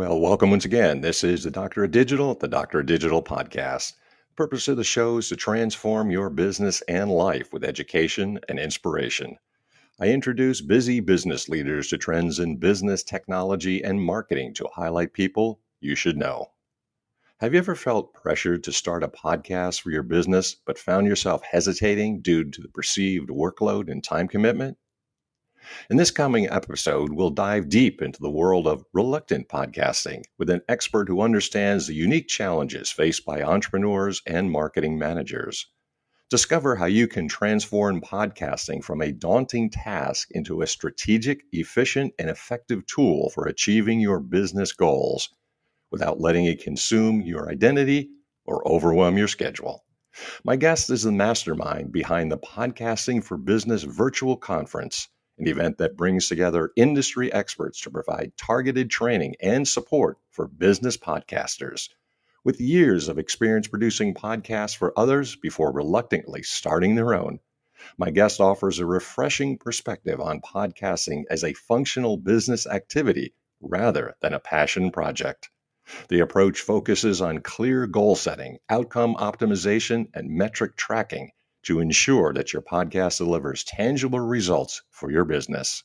Well, welcome once again. This is the Doctor of Digital, the Doctor of Digital podcast. The purpose of the show is to transform your business and life with education and inspiration. I introduce busy business leaders to trends in business, technology, and marketing to highlight people you should know. Have you ever felt pressured to start a podcast for your business, but found yourself hesitating due to the perceived workload and time commitment? In this coming episode, we'll dive deep into the world of reluctant podcasting with an expert who understands the unique challenges faced by entrepreneurs and marketing managers. Discover how you can transform podcasting from a daunting task into a strategic, efficient, and effective tool for achieving your business goals without letting it consume your identity or overwhelm your schedule. My guest is the mastermind behind the Podcasting for Business virtual conference, an event that brings together industry experts to provide targeted training and support for business podcasters. With years of experience producing podcasts for others before reluctantly starting their own, my guest offers a refreshing perspective on podcasting as a functional business activity rather than a passion project. The approach focuses on clear goal setting, outcome optimization, and metric tracking to ensure that your podcast delivers tangible results for your business.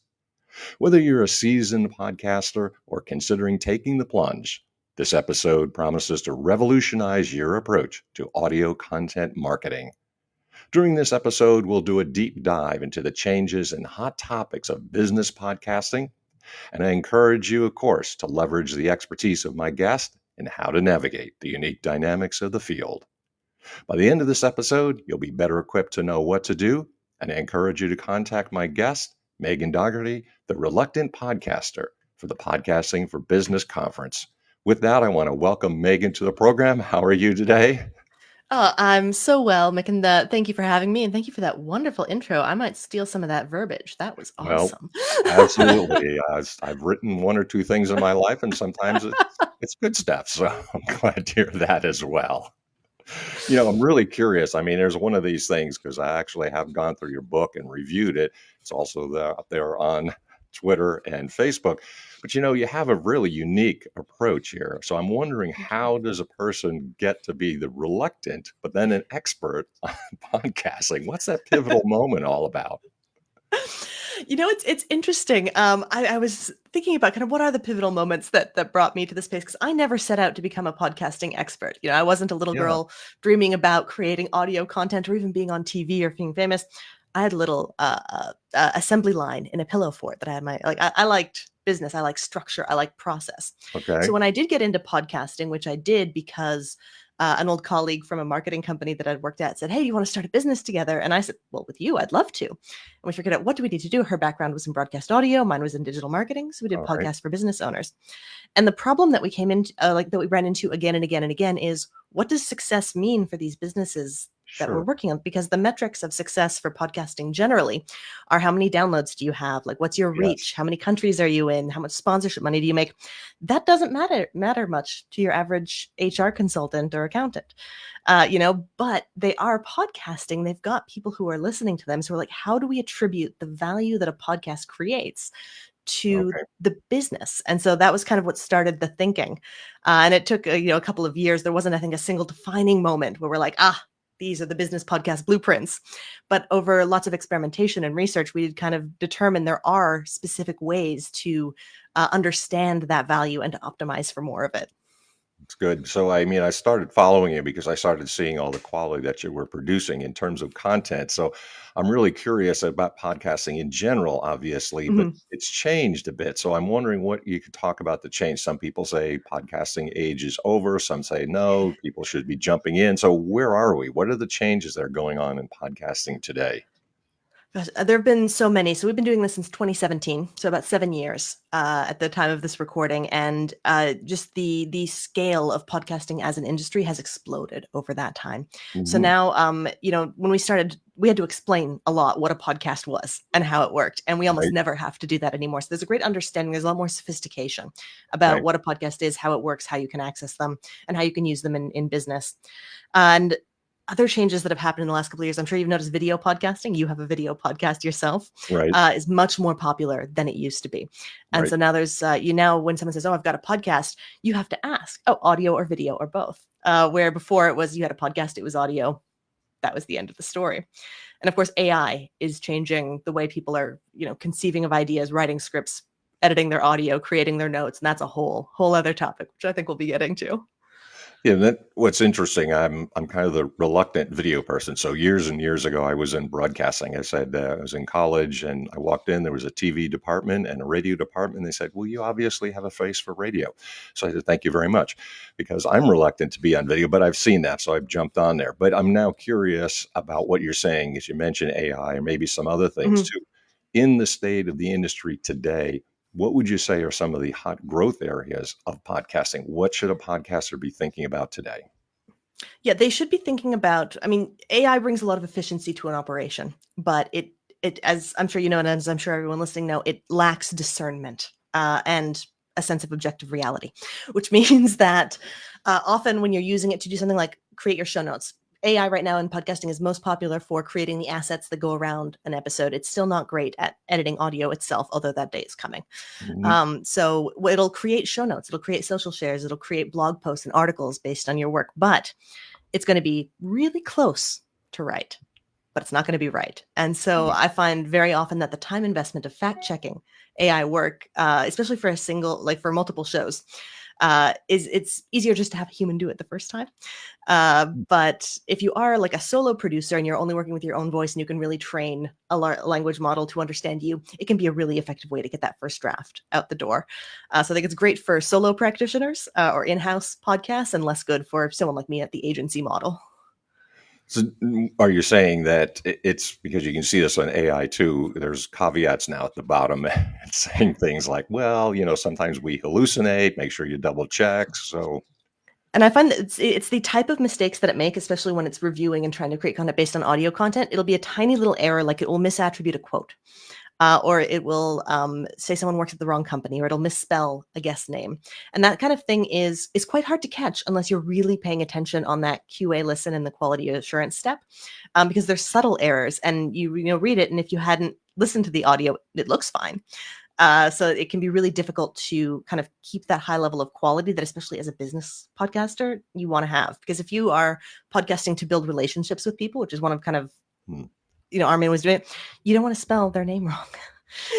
Whether you're a seasoned podcaster or considering taking the plunge, this episode promises to revolutionize your approach to audio content marketing. During this episode, we'll do a deep dive into the changes and hot topics of business podcasting, and I encourage you, of course, to leverage the expertise of my guest and how to navigate the unique dynamics of the field. By the end of this episode, you'll be better equipped to know what to do, and I encourage you to contact my guest, Megan Dougherty, the reluctant podcaster, for the Podcasting for Business conference. With that, I want to welcome Megan to the program. How are you today? Oh, I'm so well, Mick, and thank you for having me, and thank you for that wonderful intro. I might steal some of that verbiage. That was Well, awesome. absolutely. I've written one or two things in my life, and sometimes it's good stuff. So I'm glad to hear that as well. I'm really curious. I mean, there's one of these things because I actually have gone through your book and reviewed it. It's also up there on Twitter and Facebook. But you have a really unique approach here. So I'm wondering, Thank you. how does a person get to be the reluctant, but then an expert on podcasting? What's that pivotal moment all about? It's interesting. I was thinking about kind of what are the pivotal moments that brought me to this space, because I never set out to become a podcasting expert. I wasn't a little Yeah. girl dreaming about creating audio content or even being on TV or being famous. I had a little assembly line in a pillow fort that I had I liked business, I like structure, I like process. So Okay. when I did get into podcasting, which I did because an old colleague from a marketing company that I'd worked at said, "Hey, you want to start a business together?" And I said, "Well, with you, I'd love to." And we figured out, what do we need to do? Her background was in broadcast audio, mine was in digital marketing, so we did All right. podcasts for business owners. And the problem that we came into, that we ran into again and again and again, is what does success mean for these businesses that we're Sure. working on? Because the metrics of success for podcasting generally are: how many downloads do you have? Like, what's your Yes. reach? How many countries are you in? How much sponsorship money do you make? That doesn't matter much to your average HR consultant or accountant, but they are podcasting. They've got people who are listening to them. So we're like, how do we attribute the value that a podcast creates to Okay. the business? And so that was kind of what started the thinking. And it took a couple of years. There wasn't, I think, a single defining moment where we're like, these are the business podcast blueprints. But over lots of experimentation and research, we kind of determined there are specific ways to understand that value and to optimize for more of it. It's good. So, I mean, I started following you because I started seeing all the quality that you were producing in terms of content. So, I'm really curious about podcasting in general, obviously, but Mhm. it's changed a bit. So, I'm wondering what you could talk about the change. Some people say podcasting age is over. Some say no, people should be jumping in. So, where are we? What are the changes that are going on in podcasting today? Gosh, there have been so many. So we've been doing this since 2017, so about 7 years at the time of this recording, and just the scale of podcasting as an industry has exploded over that time. So Mhm. now, when we started, we had to explain a lot what a podcast was and how it worked, and we almost Right. never have to do that anymore. So there's a great understanding. There's a lot more sophistication about Right. what a podcast is, how it works, how you can access them, and how you can use them in business. And other changes that have happened in the last couple of years, I'm sure you've noticed video podcasting. You have a video podcast yourself, Right. is much more popular than it used to be. And Right. so now there's, now when someone says, oh, I've got a podcast, you have to ask, oh, audio or video or both. Where before it was you had a podcast, it was audio. That was the end of the story. And of course, AI is changing the way people are, conceiving of ideas, writing scripts, editing their audio, creating their notes. And that's a whole other topic, which I think we'll be getting to. Yeah, what's interesting. I'm kind of the reluctant video person. So years and years ago, I was in broadcasting. I said I was in college, and I walked in. There was a TV department and a radio department. They said, "Well, you obviously have a face for radio." So I said, "Thank you very much," because I'm reluctant to be on video, but I've seen that, so I've jumped on there. But I'm now curious about what you're saying, as you mentioned AI, or maybe some other things Mhm. too. In the state of the industry today, what would you say are some of the hot growth areas of podcasting? What should a podcaster be thinking about today? Yeah, they should be thinking about, I mean, AI brings a lot of efficiency to an operation, but it as I'm sure you know, and as I'm sure everyone listening know, it lacks discernment and a sense of objective reality, which means that often when you're using it to do something like create your show notes, AI right now in podcasting is most popular for creating the assets that go around an episode. It's still not great at editing audio itself, although that day is coming. Mhm. So it'll create show notes, it'll create social shares, it'll create blog posts and articles based on your work, but it's going to be really close to right, but it's not going to be right. And so I find very often that the time investment of fact checking AI work, especially for a single, like for multiple shows, is it's easier just to have a human do it the first time. But if you are like a solo producer and you're only working with your own voice and you can really train a language model to understand you, it can be a really effective way to get that first draft out the door. So I think it's great for solo practitioners or in-house podcasts, and less good for someone like me at the agency model. So, are you saying that it's because you can see this on AI too? There's caveats now at the bottom. It's saying things like, well, sometimes we hallucinate, make sure you double check. So, And I find that it's the type of mistakes that it makes, especially when it's reviewing and trying to create content based on audio content. It'll be a tiny little error, like it will misattribute a quote, or it will say someone works at the wrong company, or it'll misspell a guest name, and that kind of thing is quite hard to catch unless you're really paying attention on that QA listen and the quality assurance step, because there's subtle errors, and you read it, and if you hadn't listened to the audio, it looks fine. So it can be really difficult to kind of keep that high level of quality that, especially as a business podcaster, you want to have. Because if you are podcasting to build relationships with people, which is one of kind of, hmm, our main ways doing it, you don't want to spell their name wrong.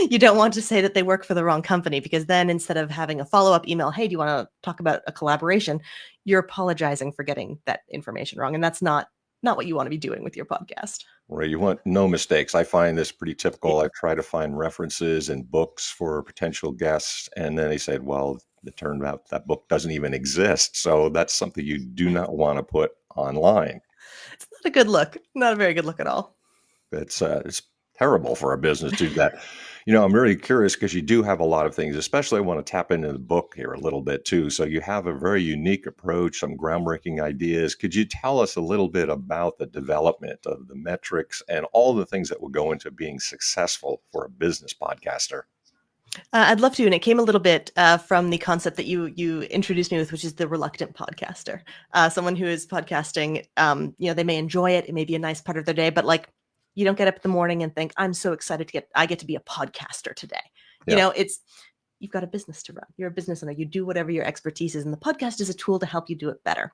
You don't want to say that they work for the wrong company, because then instead of having a follow-up email, hey, do you want to talk about a collaboration? You're apologizing for getting that information wrong. And that's not what you want to be doing with your podcast. right, you want no mistakes. I find this pretty typical. I try to find references in books for potential guests, and then they said, well, it turned out that book doesn't even exist. So that's something you do not want to put online. It's not a good look. Not a very good look at all. It's terrible for a business to do that. I'm really curious because you do have a lot of things, especially I want to tap into the book here a little bit too. So you have a very unique approach, some groundbreaking ideas. Could you tell us a little bit about the development of the metrics and all the things that will go into being successful for a business podcaster? I'd love to, and it came a little bit from the concept that you introduced me with, which is the reluctant podcaster. Someone who is podcasting, they may enjoy it; it may be a nice part of their day, but like, you don't get up in the morning and think, "I'm so excited I get to be a podcaster today." Yeah. It's you've got a business to run. You're a business owner. You do whatever your expertise is, and the podcast is a tool to help you do it better.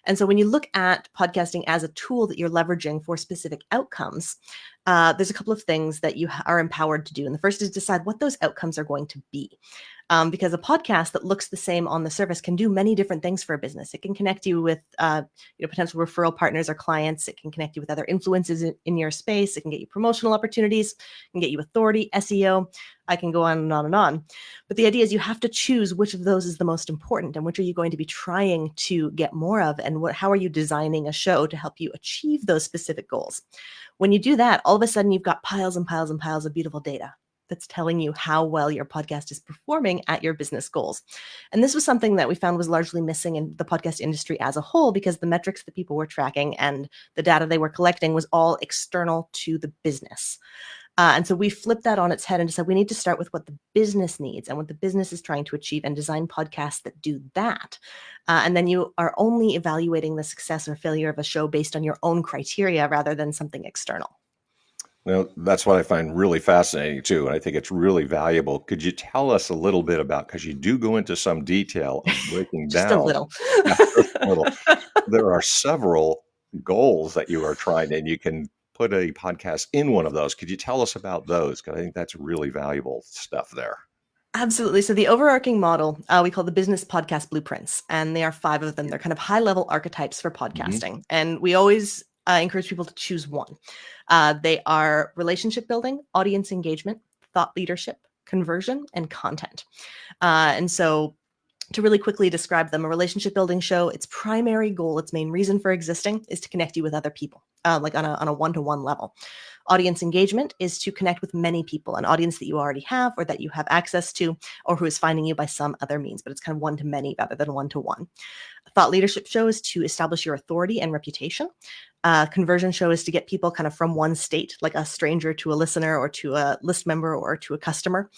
And so when you look at podcasting as a tool that you're leveraging for specific outcomes, there's a couple of things that you are empowered to do. And the first is decide what those outcomes are going to be. Because a podcast that looks the same on the surface can do many different things for a business. It can connect you with potential referral partners or clients. It can connect you with other influences in your space. It can get you promotional opportunities. It can get you authority, SEO. I can go on and on and on. But the idea is you have to choose which of those is the most important, and which are you going to be trying to get more of, and how are you designing a show to help you achieve those specific goals. When you do that, all of a sudden you've got piles and piles and piles of beautiful data that's telling you how well your podcast is performing at your business goals. And this was something that we found was largely missing in the podcast industry as a whole, because the metrics that people were tracking and the data they were collecting was all external to the business. And so we flipped that on its head and decided we need to start with what the business needs and what the business is trying to achieve and design podcasts that do that. And then you are only evaluating the success or failure of a show based on your own criteria rather than something external. Now, that's what I find really fascinating too, and I think it's really valuable. Could you tell us a little bit about, because you do go into some detail of breaking Just a down, little. yeah, just a little. There are several goals that you are trying, and you can put a podcast in one of those. Could you tell us about those? Because I think that's really valuable stuff there. Absolutely. So the overarching model we call the business podcast blueprints, and there are 5 of them. They're kind of high-level archetypes for Mhm. podcasting, and we always encourage people to choose one. They are relationship building, audience engagement, thought leadership, conversion, and content. And so to really quickly describe them, a relationship building show, its primary goal, its main reason for existing is to connect you with other people, like on a one-to-one level. Audience engagement is to connect with many people, an audience that you already have or that you have access to, or who is finding you by some other means, but it's kind of one to many rather than one to one. A thought leadership show is to establish your authority and reputation. Conversion show is to get people kind of from one state, like a stranger to a listener or to a list member or to a customer.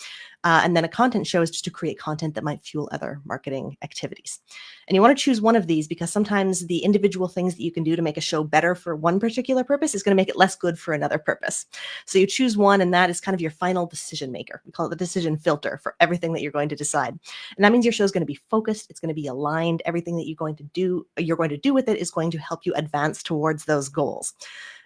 And then a content show is just to create content that might fuel other marketing activities. And you want to choose one of these because sometimes the individual things that you can do to make a show better for one particular purpose is going to make it less good for another purpose. So you choose one, and that is kind of your final decision maker. We call it the decision filter for everything that you're going to decide. And that means your show is going to be focused. It's going to be aligned. Everything that you're going to do with it is going to help you advance towards those goals.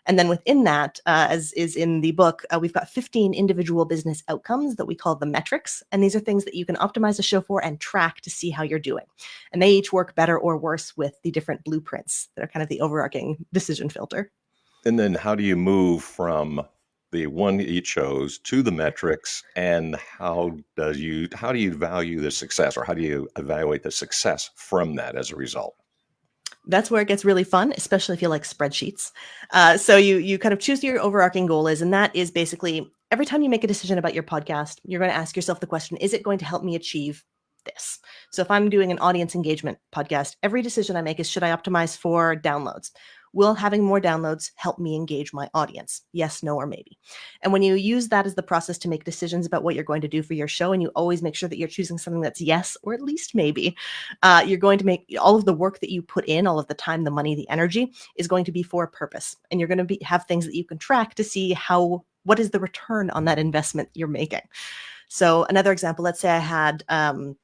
And then within that, as is in the book, we've got 15 individual business outcomes that we call the metrics. And these are things that you can optimize a show for and track to see how you're doing. And they each work better or worse with the different blueprints that are kind of the overarching decision filter. And then how do you move from the one that you chose to the metrics, and how do you value the success, or how do you evaluate the success from that as a result? That's where it gets really fun, especially if you like spreadsheets. So you kind of choose your overarching goal is, and that is basically every time you make a decision about your podcast, you're going to ask yourself the question, is it going to help me achieve this? So if I'm doing an audience engagement podcast, every decision I make is, should I optimize for downloads? Will having more downloads help me engage my audience? Yes, no, or maybe. And when you use that as the process to make decisions about what you're going to do for your show, and you always make sure that you're choosing something that's yes, or at least maybe, you're going to make all of the work that you put in, all of the time, the money, the energy is going to be for a purpose. And you're going to have things that you can track to see what is the return on that investment you're making. So another example, let's say I had a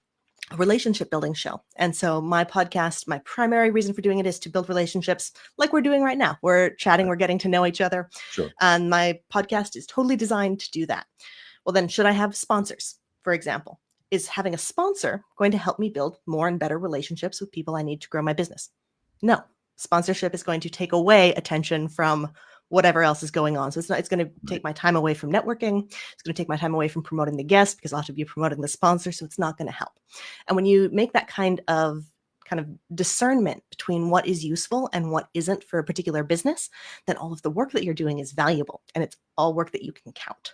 relationship building show. And so my podcast, my primary reason for doing it is to build relationships like we're doing right now. We're chatting, we're getting to know each other. Sure. And my podcast is totally designed to do that. Well, then should I have sponsors, for example? Is having a sponsor going to help me build more and better relationships with people I need to grow my business? No. Sponsorship is going to take away attention from whatever else is going on. So it's going to take my time away from networking. It's going to take my time away from promoting the guest because I'll have to be promoting the sponsor. So it's not going to help. And when you make that kind of discernment between what is useful and what isn't for a particular business, then all of the work that you're doing is valuable, and it's all work that you can count.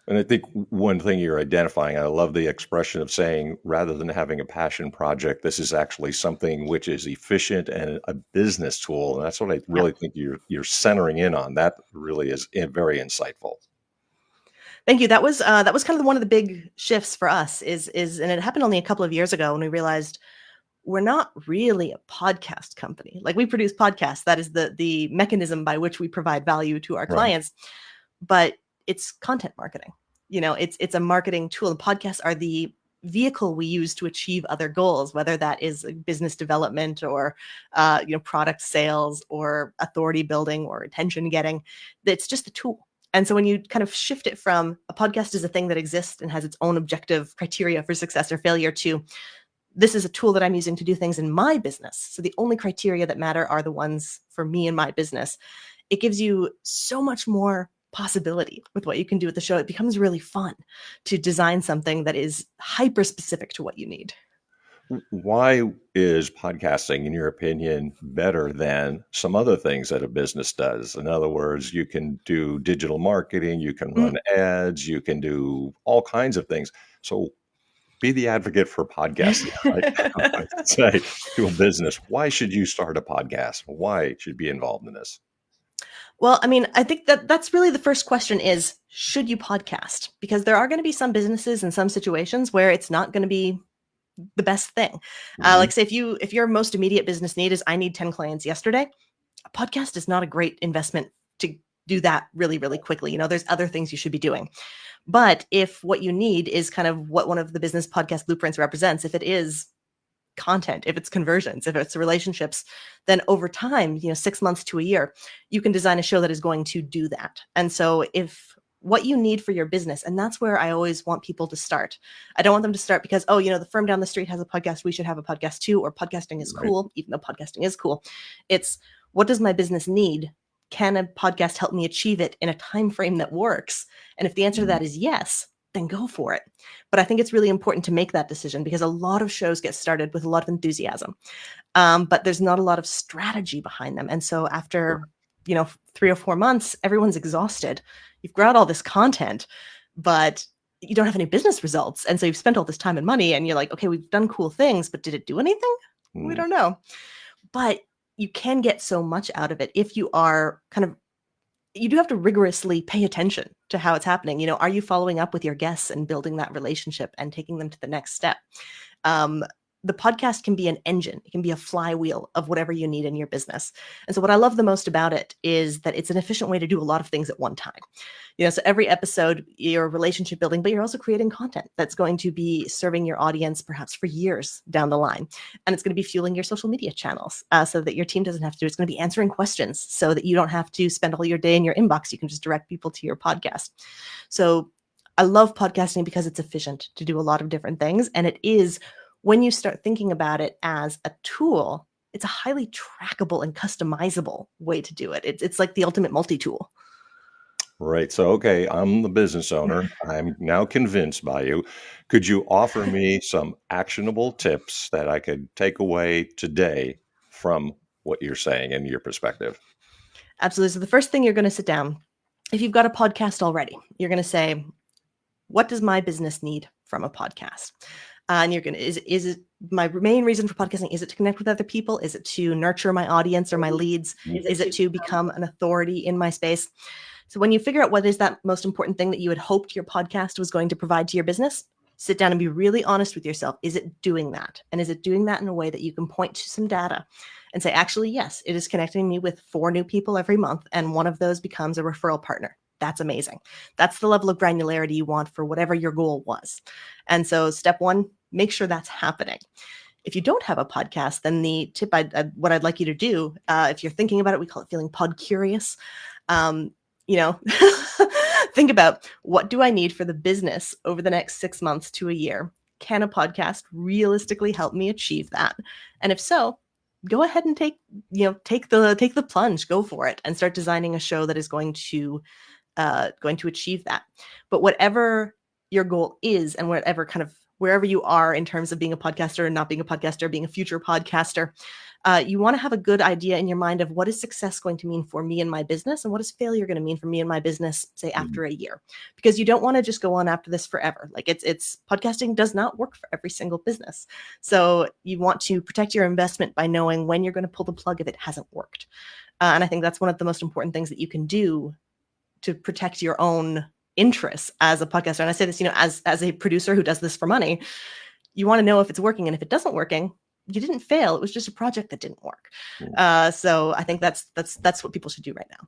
And I think one thing you're identifying, I love the expression of saying, rather than having a passion project, this is actually something which is efficient and a business tool. And that's what I really think you're centering in on. That really is very insightful. Thank you. That was kind of one of the big shifts for us and it happened only a couple of years ago when we realized we're not really a podcast company. Like, we produce podcasts. That is the mechanism by which we provide value to our clients, but it's content marketing. It's a marketing tool. And podcasts are the vehicle we use to achieve other goals, whether that is business development or product sales or authority building or attention getting. It's just a tool. And so when you kind of shift it from a podcast is a thing that exists and has its own objective criteria for success or failure to, this is a tool that I'm using to do things in my business. So the only criteria that matter are the ones for me and my business. It gives you so much more possibility with what you can do with the show. It becomes really fun to design something that is hyper specific to what you need. Why is podcasting, in your opinion, better than some other things that a business does? In other words, you can do digital marketing, you can run ads, you can do all kinds of things. So be the advocate for podcasting. Right? Say to a business, why should you start a podcast? Why should you be involved in this? Well, I mean, I think that that's really the first question is, should you podcast? Because there are going to be some businesses and some situations where it's not going to be the best thing. Hmm. Like say if your most immediate business need is I need 10 clients yesterday, a podcast is not a great investment to do that really, really quickly. There's other things you should be doing. But if what you need is kind of what one of the business podcast blueprints represents, if it is content, if it's conversions, if it's relationships, then over time, 6 months to a year, you can design a show that is going to do that. And so if what you need for your business, and that's where I always want people to start. I don't want them to start because, the firm down the street has a podcast, we should have a podcast too, or podcasting is Right. cool, even though podcasting is cool. It's what does my business need? Can a podcast help me achieve it in a time frame that works? And if the answer to Mhm. that is yes, then go for it. But I think it's really important to make that decision because a lot of shows get started with a lot of enthusiasm, but there's not a lot of strategy behind them. And so Sure. after 3 or 4 months, everyone's exhausted. You've got all this content, but you don't have any business results. And so you've spent all this time and money, and you're like, okay, we've done cool things, but did it do anything? We Mm. don't know. But you can get so much out of it if you are you do have to rigorously pay attention to how it's happening. Are you following up with your guests and building that relationship and taking them to the next step? Um, the podcast can be an engine. It can be a flywheel of whatever you need in your business. And so what I love the most about it is that it's an efficient way to do a lot of things at one time. So every episode, you're relationship building, but you're also creating content that's going to be serving your audience perhaps for years down the line. And it's going to be fueling your social media channels so that your team doesn't have to do it. It's going to be answering questions so that you don't have to spend all your day in your inbox. You can just direct people to your podcast. So I love podcasting because it's efficient to do a lot of different things. And it is, when you start thinking about it as a tool, it's a highly trackable and customizable way to do it. It's like the ultimate multi-tool. Right. So, okay, I'm the business owner. I'm now convinced by you. Could you offer me some actionable tips that I could take away today from what you're saying and your perspective? Absolutely. So the first thing you're going to sit down, if you've got a podcast already, you're going to say, what does my business need from a podcast? And you're going to, is it my main reason for podcasting? Is it to connect with other people? Is it to nurture my audience or my leads? Is it to become an authority in my space? So when you figure out what is that most important thing that you had hoped your podcast was going to provide to your business, sit down and be really honest with yourself. Is it doing that? And is it doing that in a way that you can point to some data and say, actually, yes, it is connecting me with 4 new people every month, and one of those becomes a referral partner. That's amazing. That's the level of granularity you want for whatever your goal was. And so step 1, make sure that's happening. If you don't have a podcast, then the tip what I'd like you to do, if you're thinking about it, we call it feeling pod curious. You know, think about, what do I need for the business over the next 6 months to a year? Can a podcast realistically help me achieve that? And if so, go ahead and take the plunge, go for it, and start designing a show that is going to achieve that. But whatever your goal is, and wherever you are in terms of being a podcaster and not being a podcaster, being a future podcaster, you want to have a good idea in your mind of what is success going to mean for me and my business, and what is failure going to mean for me and my business, say Mhm. after a year, because you don't want to just go on after this forever. Like it's podcasting does not work for every single business. So you want to protect your investment by knowing when you're going to pull the plug if it hasn't worked. And I think that's one of the most important things that you can do to protect your own interests as a podcaster. And I say this, as a producer who does this for money, you want to know if it's working. And if it doesn't working, you didn't fail. It was just a project that didn't work. Mm. So I think that's what people should do right now.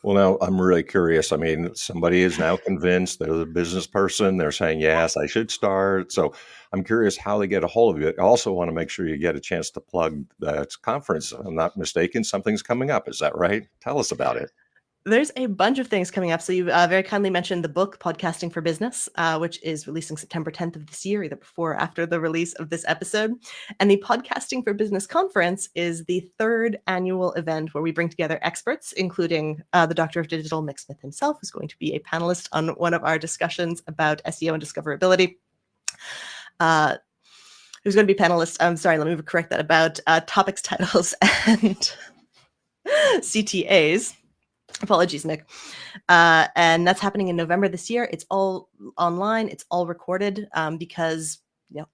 Well, now I'm really curious. I mean, somebody is now convinced, they're the business person. They're saying, yes, I should start. So I'm curious how they get a hold of you. I also want to make sure you get a chance to plug that conference. If I'm not mistaken, something's coming up. Is that right? Tell us about it. There's a bunch of things coming up. So you very kindly mentioned the book, Podcasting for Business, which is releasing September 10th of this year, either before or after the release of this episode. And the Podcasting for Business conference is the 3rd annual event where we bring together experts, including the Doctor of Digital, Mick Smith himself, who's going to be a panelist on one of our discussions about SEO and discoverability. Who's going to be panelist? I'm sorry, let me correct that, about topics, titles, and CTAs. Apologies, Nick. And that's happening in November this year. It's all online. It's all recorded because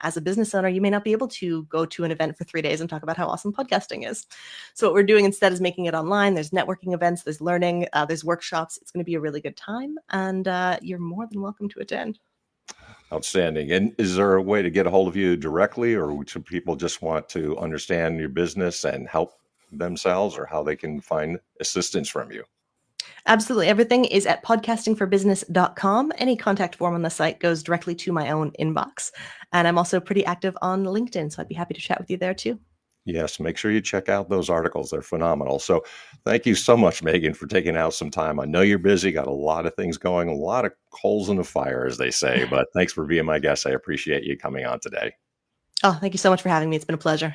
as a business owner, you may not be able to go to an event for 3 days and talk about how awesome podcasting is. So what we're doing instead is making it online. There's networking events, there's learning, there's workshops. It's going to be a really good time, and you're more than welcome to attend. Outstanding. And is there a way to get a hold of you directly, or do people just want to understand your business and help themselves, or how they can find assistance from you? Absolutely. Everything is at podcastingforbusiness.com. Any contact form on the site goes directly to my own inbox. And I'm also pretty active on LinkedIn, so I'd be happy to chat with you there too. Yes, make sure you check out those articles. They're phenomenal. So thank you so much, Megan, for taking out some time. I know you're busy, got a lot of things going, a lot of coals in the fire, as they say, but thanks for being my guest. I appreciate you coming on today. Oh, thank you so much for having me. It's been a pleasure.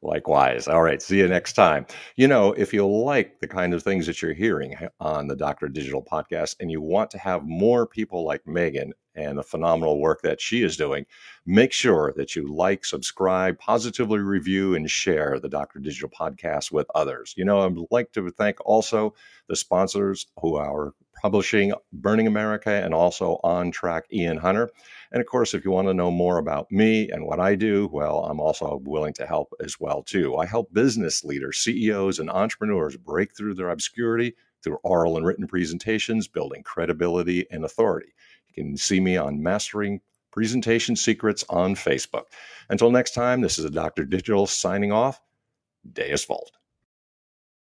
Likewise. All right. See you next time. If you like the kind of things that you're hearing on the Dr. Digital podcast and you want to have more people like Megan and the phenomenal work that she is doing, make sure that you like, subscribe, positively review, and share the Dr. Digital podcast with others. I'd like to thank also the sponsors who are publishing Burning America and also On Track Ian Hunter. And of course, if you want to know more about me and what I do, well, I'm also willing to help as well, too. I help business leaders, CEOs, and entrepreneurs break through their obscurity through oral and written presentations, building credibility and authority. You can see me on Mastering Presentation Secrets on Facebook. Until next time, this is Dr. Digital signing off. Deus Volt.